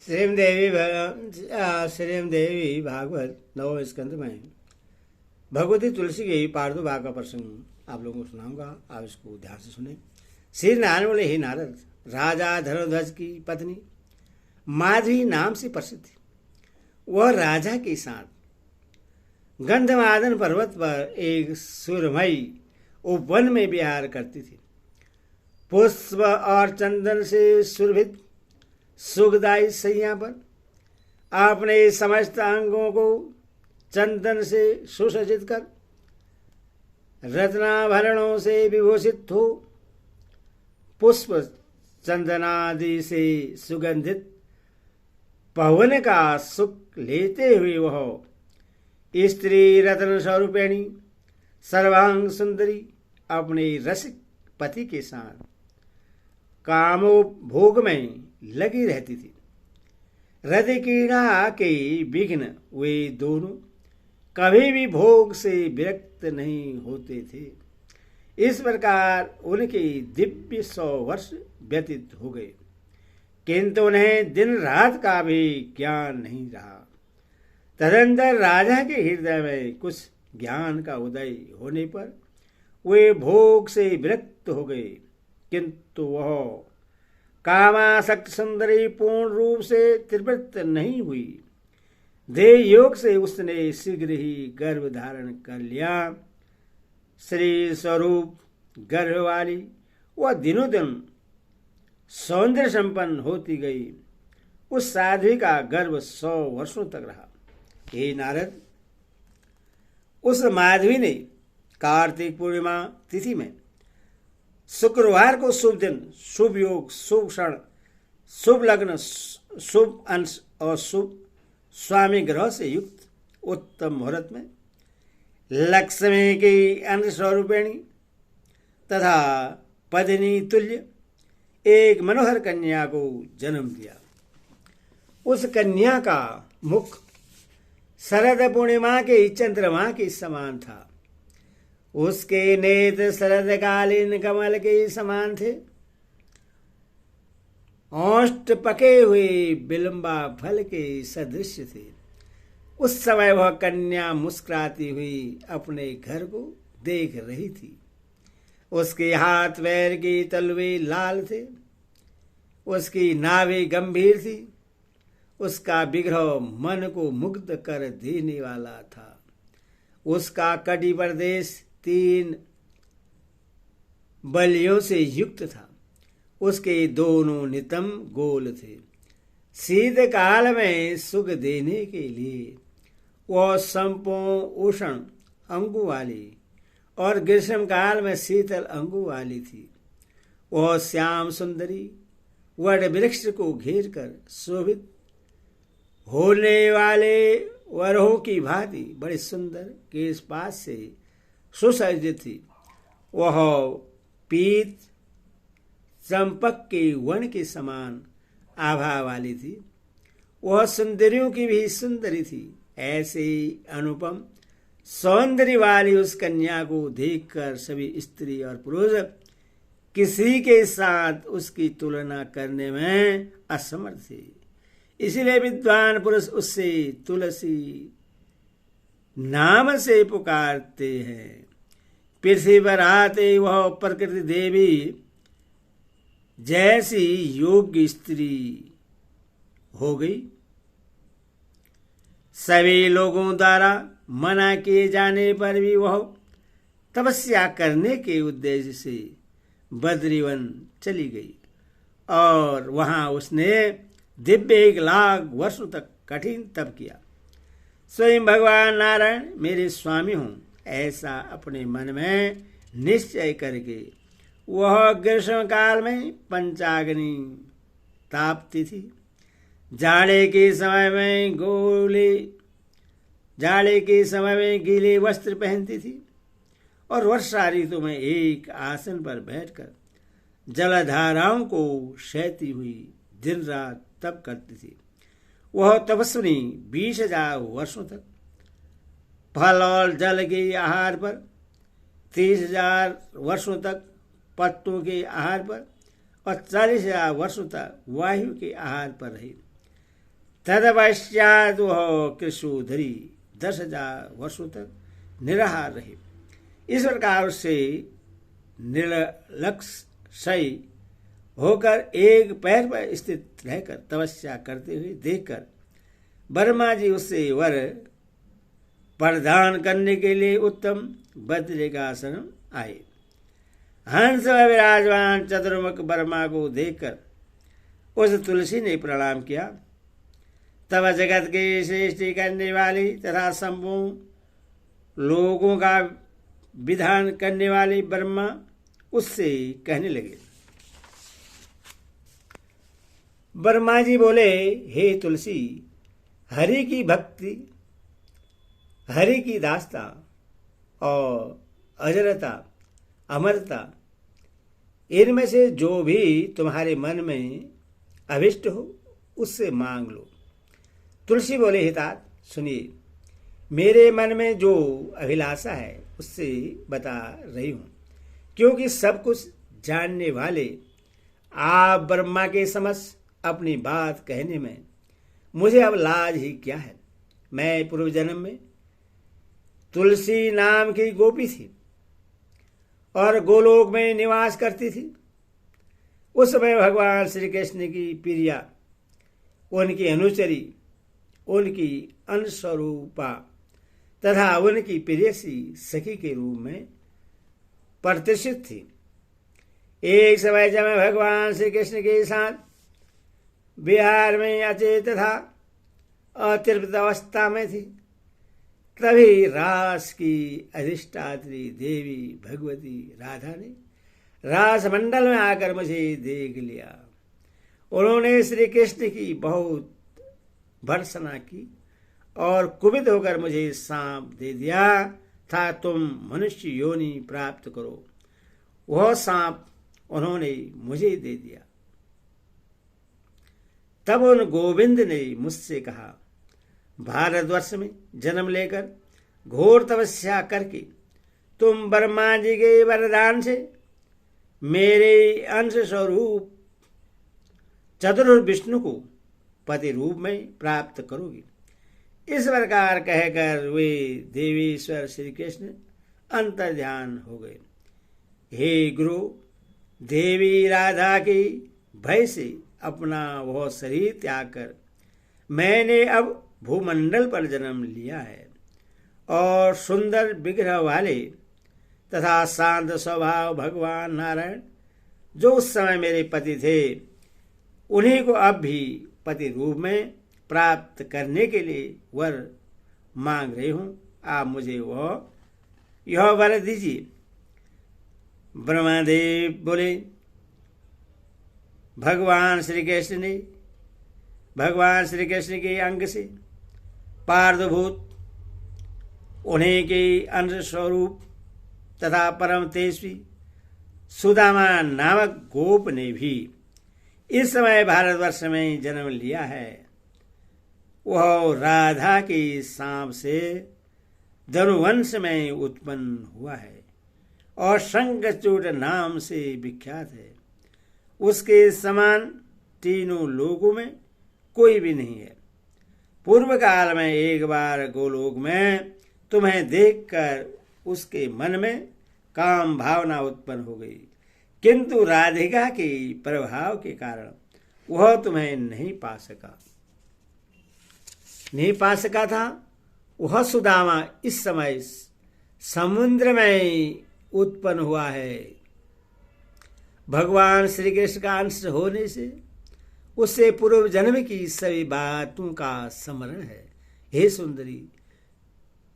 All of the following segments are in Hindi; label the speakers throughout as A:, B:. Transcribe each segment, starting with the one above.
A: श्रीमदेवी भागवत नवम स्कंद में भगवती तुलसी के पार्दुभाव का प्रसंग आप लोगों को सुनाऊंगा। आप इसको ध्यान से सुने। श्री नारायण बोले, हे नारद, राजा धर्मध्वज की पत्नी माधवी नाम से प्रसिद्ध थी। वह राजा के साथ गंधमादन पर्वत पर एक सुरमई उपवन में विहार करती थी। पुष्प और चंदन से सुरभित सुखदायी सैया पर अपने समस्त अंगों को चंदन से सुसज्जित कर रत्नाभरणों से विभूषित हो पुष्प चंदनादि से सुगंधित पवन का सुख लेते हुए वह स्त्री रत्न स्वरूपिणी सर्वांग सुंदरी अपने रसिक पति के साथ कामोभोग में लगी रहती थी। हृदय कीड़ा के विघ्न वे दोनों कभी भी भोग से विरक्त नहीं होते थे। इस प्रकार उनके दिव्य 100 वर्ष व्यतीत हो गए, किंतु उन्हें दिन रात का भी ज्ञान नहीं रहा। तदंतर राजा के हृदय में कुछ ज्ञान का उदय होने पर वे भोग से विरक्त हो गए, किंतु वह कामासक्त सुंदरी पूर्ण रूप से त्रिवृत्त नहीं हुई। देह योग से उसने शीघ्र ही गर्भ धारण कर लिया। श्री स्वरूप गर्भ वाली वह दिनों दिन सौंदर्य संपन्न होती गई। उस साध्वी का गर्भ 100 वर्षों तक रहा। हे नारद, उस माधवी ने कार्तिक पूर्णिमा तिथि में शुक्रवार को शुभ दिन, शुभ योग, शुभ क्षण, शुभ लग्न, शुभ अंश और शुभ स्वामी ग्रह से युक्त उत्तम मुहूर्त में लक्ष्मी की अंश स्वरूपिणी तथा पत्नी तुल्य एक मनोहर कन्या को जन्म दिया। उस कन्या का मुख शरद पूर्णिमा के चंद्रमा के समान था। उसके नेत्र शरदकालीन कमल के समान थे। ओष्ठ पके हुए बिलम्बा फल के सदृश थे। उस समय वह कन्या मुस्कुराती हुई अपने घर को देख रही थी। उसके हाथ पैर की तलवे लाल थे। उसकी नाभि गंभीर थी। उसका विग्रह मन को मुग्ध कर देने वाला था। उसका कटी प्रदेश 3 बलियों से युक्त था। उसके दोनों नितंब गोल थे। शीतकाल में सुख देने के लिए वह संपूर्ण उष्ण अंगों वाली और ग्रीष्म काल में शीतल अंगों वाली थी। वह श्याम सुंदरी वट वृक्ष को घेर कर शोभित होने वाले वरों की भांति बड़े सुंदर केशपात से सुसज्जित थी। वह पीत चंपक के वर्ण के समान आभा वाली थी। वह सुंदरियों की भी सुंदरी थी। ऐसे अनुपम सौंदर्य वाली उस कन्या को देखकर सभी स्त्री और पुरुष किसी के साथ उसकी तुलना करने में असमर्थ थे। इसलिए विद्वान पुरुष उससे तुलसी नाम से पुकारते हैं। पृथ्वी पर आते वह प्रकृति देवी जैसी योग्य स्त्री हो गई। सभी लोगों द्वारा मना किए जाने पर भी वह तपस्या करने के उद्देश्य से बद्रीवन चली गई और वहां उसने दिव्य 1 लाख वर्षों तक कठिन तप किया। स्वयं भगवान नारायण मेरे स्वामी हों, ऐसा अपने मन में निश्चय करके वह ग्रीष्म काल में पंचाग्नि तापती थी। जाड़े के समय में गीले वस्त्र पहनती थी और वर्षा ऋतु में एक आसन पर बैठकर जलधाराओं को सहती हुई दिन रात तप करती थी। वह तपस्विनी 20,000 वर्षों तक फल और जल के आहार पर, 30,000 वर्षों तक पत्तों के आहार पर और 40,000 वर्षों तक वायु के आहार पर रही। तदपश्चात वह कृष्णोधरी 10,000 वर्षों तक निराहार रहे। इस प्रकार से निर्लक्ष्य होकर एक पैर पर स्थित रहकर तपस्या करते हुए देखकर ब्रह्मा जी उससे वर प्रदान करने के लिए उत्तम बद्रिकासन आए। हंस विराजमान चतुर्मुख ब्रह्मा को देखकर उस तुलसी ने प्रणाम किया। तब जगत के सृष्टि करने वाली तथा संपूर्ण लोगों का विधान करने वाले ब्रह्मा उससे कहने लगे। ब्रह्मा जी बोले, हे तुलसी, हरि की भक्ति, हरि की दास्ता और अजरता, अमरता, इनमें से जो भी तुम्हारे मन में अभिष्ट हो उससे मांग लो। तुलसी बोले, हे तात, सुनिए, मेरे मन में जो अभिलाषा है उससे बता रही हूं, क्योंकि सब कुछ जानने वाले आप ब्रह्मा के समक्ष अपनी बात कहने में मुझे अब लाज ही क्या है। मैं पूर्व जन्म में तुलसी नाम की गोपी थी और गोलोक में निवास करती थी। उस समय भगवान श्री कृष्ण की प्रिया, उनकी अनुचरी, उनकी अंशरूपा तथा उनकी प्रेयसी सखी के रूप में प्रतिष्ठित थी। एक समय जब मैं भगवान श्री कृष्ण के साथ बिहार में अचेत था, अतृप्त अवस्था में थी, तभी रास की अधिष्ठात्री देवी भगवती राधा ने रास मंडल में आकर मुझे देख लिया। उन्होंने श्री कृष्ण की बहुत भर्त्सना की और कुपित होकर मुझे सांप दे दिया था, तुम मनुष्य योनि प्राप्त करो। वह सांप उन्होंने मुझे दे दिया। तब उन गोविंद ने मुझसे कहा, भारतवर्ष में जन्म लेकर घोर तपस्या करके तुम ब्रह्मा जी के वरदान से मेरे अंश स्वरूप चतुर्भुज विष्णु को पति रूप में प्राप्त करोगे। इस प्रकार कहकर वे देवेश्वर श्री कृष्ण अंतर्ध्यान हो गए। हे गुरु, देवी राधा के भय से अपना वह शरीर त्याग कर मैंने अब भूमंडल पर जन्म लिया है और सुंदर विग्रह वाले तथा शांत स्वभाव भगवान नारायण, जो उस समय मेरे पति थे, उन्हीं को अब भी पति रूप में प्राप्त करने के लिए वर मांग रही हूं। आप मुझे यह वर दीजिए। ब्रह्मदेव बोले, भगवान श्री कृष्ण के अंग से पार्श्वभूत उन्हीं के अंश स्वरूप तथा परम तेजस्वी सुदामा नामक गोप ने भी इस समय भारतवर्ष में जन्म लिया है। वह राधा के सांप से धनुवंश में उत्पन्न हुआ है और शंखचूड़ नाम से विख्यात है। उसके समान तीनों लोगों में कोई भी नहीं है। पूर्व काल में एक बार गोलोक में तुम्हें देखकर उसके मन में काम भावना उत्पन्न हो गई, किंतु राधिका के प्रभाव के कारण वह तुम्हें नहीं पा सका था। वह सुदामा इस समय समुद्र में उत्पन्न हुआ है। भगवान श्री कृष्ण का अंश होने से उससे पूर्व जन्म की सभी बातों का स्मरण है। हे सुंदरी,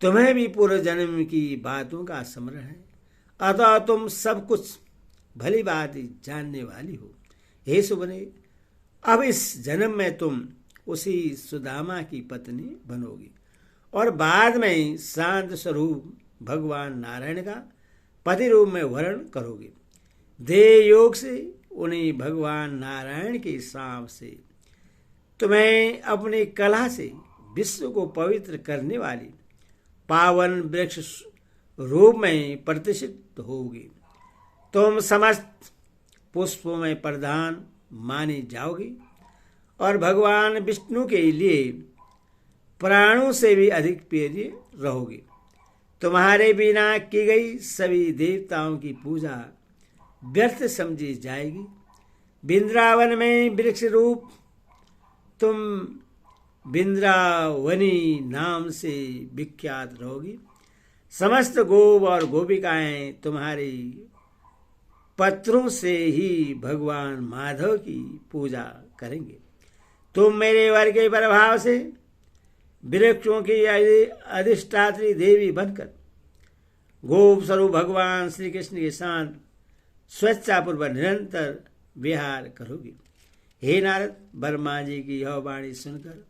A: तुम्हें भी पूर्व जन्म की बातों का स्मरण है, अतः तुम सब कुछ भली बात जानने वाली हो। हे सुबने, अब इस जन्म में तुम उसी सुदामा की पत्नी बनोगी और बाद में शांत स्वरूप भगवान नारायण का पति रूप में वर्ण करोगे। देह योग से उन्हीं भगवान नारायण के सांप से तुम्हें अपनी कला से विश्व को पवित्र करने वाली पावन वृक्ष रूप में प्रतिष्ठित होगी। तुम समस्त पुष्पों में प्रधान मानी जाओगी और भगवान विष्णु के लिए प्राणों से भी अधिक प्रिय रहोगे। तुम्हारे बिना की गई सभी देवताओं की पूजा व्यर्थ समझी जाएगी। वृंदावन में वृक्ष रूप तुम वृंदावनी नाम से विख्यात रहोगी। समस्त गोप और गोपिकाएं तुम्हारी पत्रों से ही भगवान माधव की पूजा करेंगे। तुम मेरे वर के प्रभाव से वृक्षों की अधिष्ठात्री देवी बनकर गोप स्वरूप भगवान श्री कृष्ण के साथ स्वेच्छापूर्वक निरंतर विहार करोगी। हे नारद, ब्रह्मा जी की यह वाणी सुनकर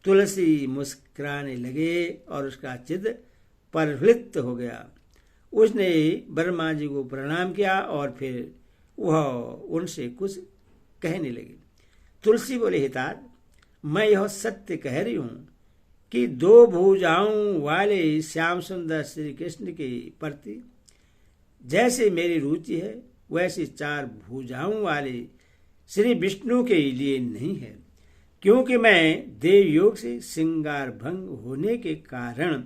A: तुलसी मुस्कुराने लगे और उसका चित्त प्रफुल्लित हो गया। उसने ब्रह्मा जी को प्रणाम किया और फिर वह उनसे कुछ कहने लगी। तुलसी बोले, हितात, मैं यह सत्य कह रही हूँ कि 2 भुजाओं वाले श्याम सुंदर श्री कृष्ण के प्रति जैसे मेरी रुचि है, वैसे 4 भुजाओं वाले श्री विष्णु के लिए नहीं है, क्योंकि मैं देव योग से श्रृंगार भंग होने के कारण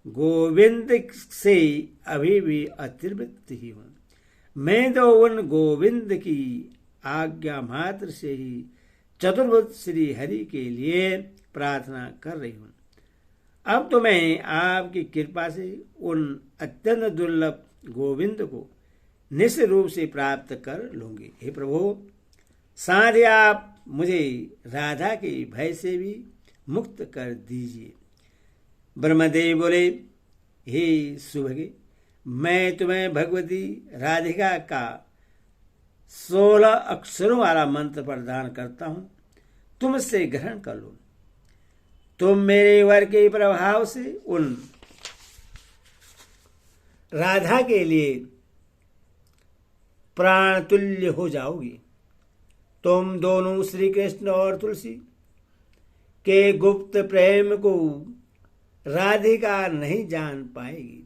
A: गोविंद से अभी भी अतिवृत्त ही हूँ। मैं तो उन गोविंद की आज्ञा मात्र से ही चतुर्भुज श्री हरि के लिए प्रार्थना कर रही हूँ। अब तो मैं आपकी कृपा से उन अत्यंत दुर्लभ गोविंद को निश्चित रूप से प्राप्त कर लूंगी। हे प्रभु, साथ ही आप मुझे राधा के भय से भी मुक्त कर दीजिए। ब्रह्मदेव बोले, हे सुभगे, मैं तुम्हें भगवती राधिका का 16 अक्षरों वाला मंत्र प्रदान करता हूं, तुम इससे ग्रहण कर लो। तुम मेरे वर के प्रभाव से उन राधा के लिए प्राण तुल्य हो जाओगी। तुम दोनों श्री कृष्ण और तुलसी के गुप्त प्रेम को राधिका नहीं जान पाएगी।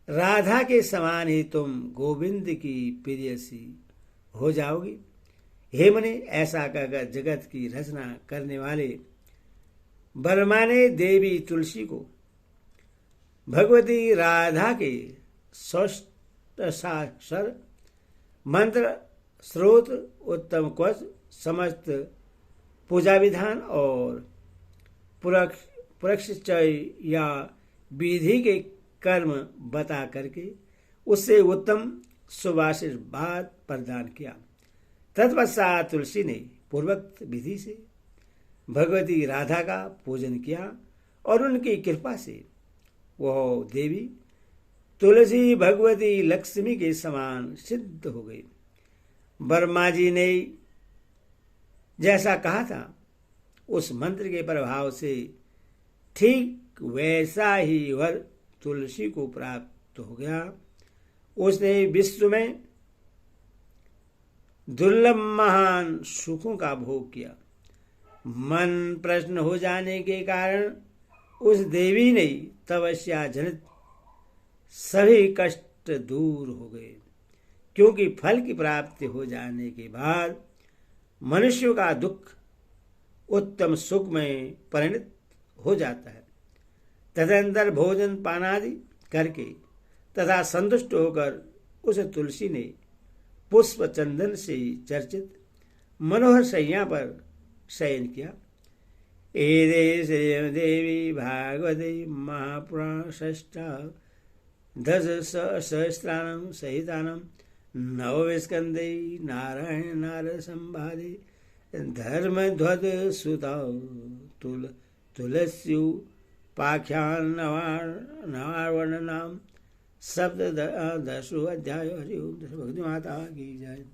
A: राधा के समान ही तुम गोविंद की प्रियसी हो जाओगी। हे मुनि, ऐसा कहकर जगत की रचना करने वाले ब्रह्मा ने देवी तुलसी को भगवती राधा के षोडशाक्षर मंत्र, स्रोत, उत्तम कवच, समस्त पूजा विधान और पुरक्षचय या विधि के कर्म बता करके उससे उत्तम सुभाषिर्वाद प्रदान किया। तत्पश्चात तुलसी ने पूर्वोक्त विधि से भगवती राधा का पूजन किया और उनकी कृपा से वह देवी तुलसी भगवती लक्ष्मी के समान सिद्ध हो गई। ब्रह्मा जी ने जैसा कहा था उस मंत्र के प्रभाव से ठीक वैसा ही वर तुलसी को प्राप्त हो गया। उसने विश्व में दुर्लभ महान सुखों का भोग किया। मन प्रश्न हो जाने के कारण उस देवी ने तपस्या जनित सभी कष्ट दूर हो गए, क्योंकि फल की प्राप्ति हो जाने के बाद मनुष्य का दुख उत्तम सुख में परिणत हो जाता है। तदनंतर भोजन पानादि करके तथा संतुष्ट होकर उस तुलसी ने पुष्प चंदन से चर्चित मनोहर शैया पर शयन किया। एदे श्री देवी भागवते महापुराण षष्ठा दश सहस्राणम सहितानम नवस्कंदे नारायण नारद संवादे धर्मध्वज सुता तुलस्यु पाख्यान नवावर्ण नाम शब्द 10 अध्याय। हरि ओम। भक्ति माता की जय।